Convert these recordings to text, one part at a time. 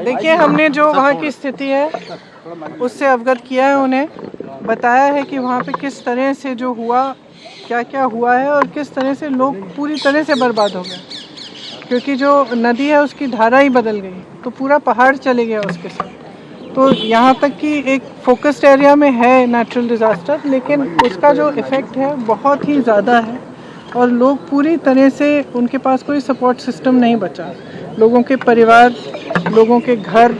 देखिए, हमने जो वहाँ की स्थिति है उससे अवगत किया है, उन्हें बताया है कि वहाँ पे किस तरह से जो हुआ, क्या क्या हुआ है और किस तरह से लोग पूरी तरह से बर्बाद हो गए, क्योंकि जो नदी है उसकी धारा ही बदल गई, तो पूरा पहाड़ चले गया उसके साथ। तो यहाँ तक कि एक फोकस्ड एरिया में है नेचुरल डिज़ास्टर, लेकिन उसका जो इफ़ेक्ट है बहुत ही ज़्यादा है और लोग पूरी तरह से, उनके पास कोई सपोर्ट सिस्टम नहीं बचा। लोगों के परिवार, लोगों के घर,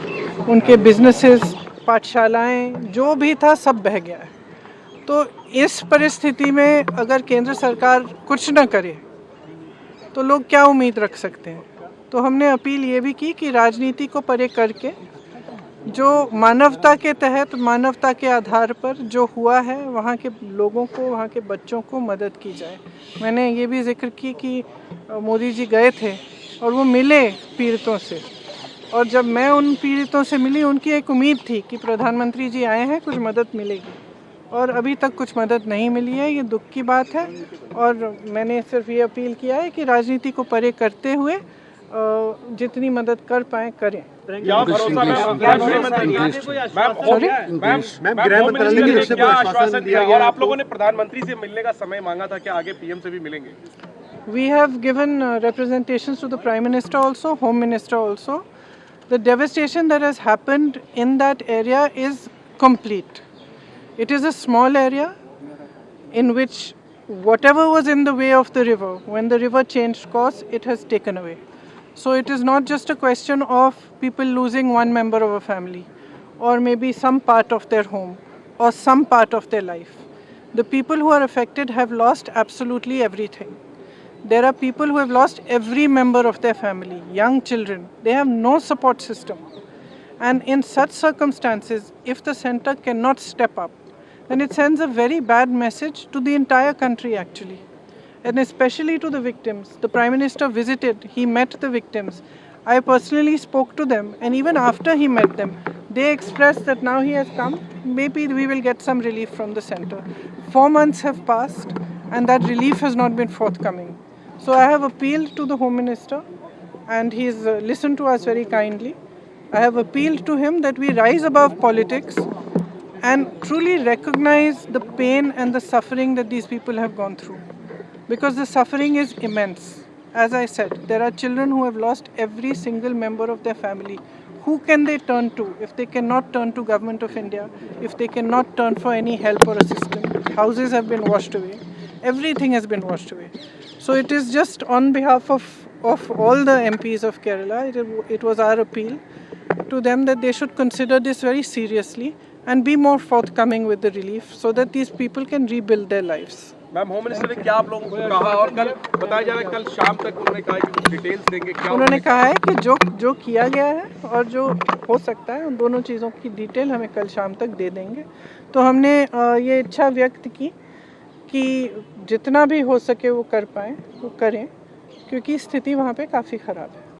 उनके बिजनेसेस, पाठशालाएं, जो भी था सब बह गया है। तो इस परिस्थिति में अगर केंद्र सरकार कुछ न करे तो लोग क्या उम्मीद रख सकते हैं। तो हमने अपील ये भी की कि राजनीति को परे करके जो मानवता के तहत, मानवता के आधार पर जो हुआ है, वहाँ के लोगों को, वहाँ के बच्चों को मदद की जाए। मैंने ये भी जिक्र की कि मोदी जी गए थे और वो मिले पीड़ितों से, और जब मैं उन पीड़ितों से मिली, उनकी एक उम्मीद थी कि प्रधानमंत्री जी आए हैं, कुछ मदद मिलेगी, और अभी तक कुछ मदद नहीं मिली है। ये दुख की बात है और मैंने सिर्फ ये अपील किया है कि राजनीति को परे करते हुए जितनी मदद कर पाए करें। क्या भरोसा आश्वासन दिया और आप लोगों ने प्रधानमंत्री से मिलने का समय मांगा था, क्या आगे पीएम से भी मिलेंगे? We have given representations to the Prime Minister also, Home Minister also. The devastation that has happened in that area is complete. It is a small area in which whatever was in the way of the river, when the river changed course, it has taken away. So it is not just a question of people losing one member of a family, or maybe some part of their home, or some part of their life. The people who are affected have lost absolutely everything. There are people who have lost every member of their family, young children. They have no support system. And in such circumstances, if the center cannot step up, then it sends a very bad message to the entire country actually, and especially to the victims. The Prime Minister visited, he met the victims. I personally spoke to them, and even after he met them, they expressed that now he has come, maybe we will get some relief from the center. 4 months have passed and that relief has not been forthcoming. So I have appealed to the Home Minister, and he has listened to us very kindly. I have appealed to him that we rise above politics and truly recognize the pain and the suffering that these people have gone through, because the suffering is immense. As I said, there are children who have lost every single member of their family. Who can they turn to if they cannot turn to Government of India, if they cannot turn for any help or assistance? Houses have been washed away. Everything has been washed away. So it is just on behalf of all the MPs of Kerala, it was our appeal to them that they should consider this very seriously and be more forthcoming with the relief so that these people can rebuild their lives. Ma'am, home minister ने क्या आप लोगों को कहा, और कल बताया जा रहा है कल शाम तक उन्होंने कहा कि कुछ डिटेल्स देंगे? क्या उन्होंने कहा है कि जो किया गया है और जो हो सकता है, उन दोनों चीज़ों की डिटेल हमें कल शाम तक दे देंगे। तो हमने ये इच्छा व्यक्त की कि जितना भी हो सके वो कर पाएँ वो करें, क्योंकि स्थिति वहाँ पे काफ़ी ख़राब है।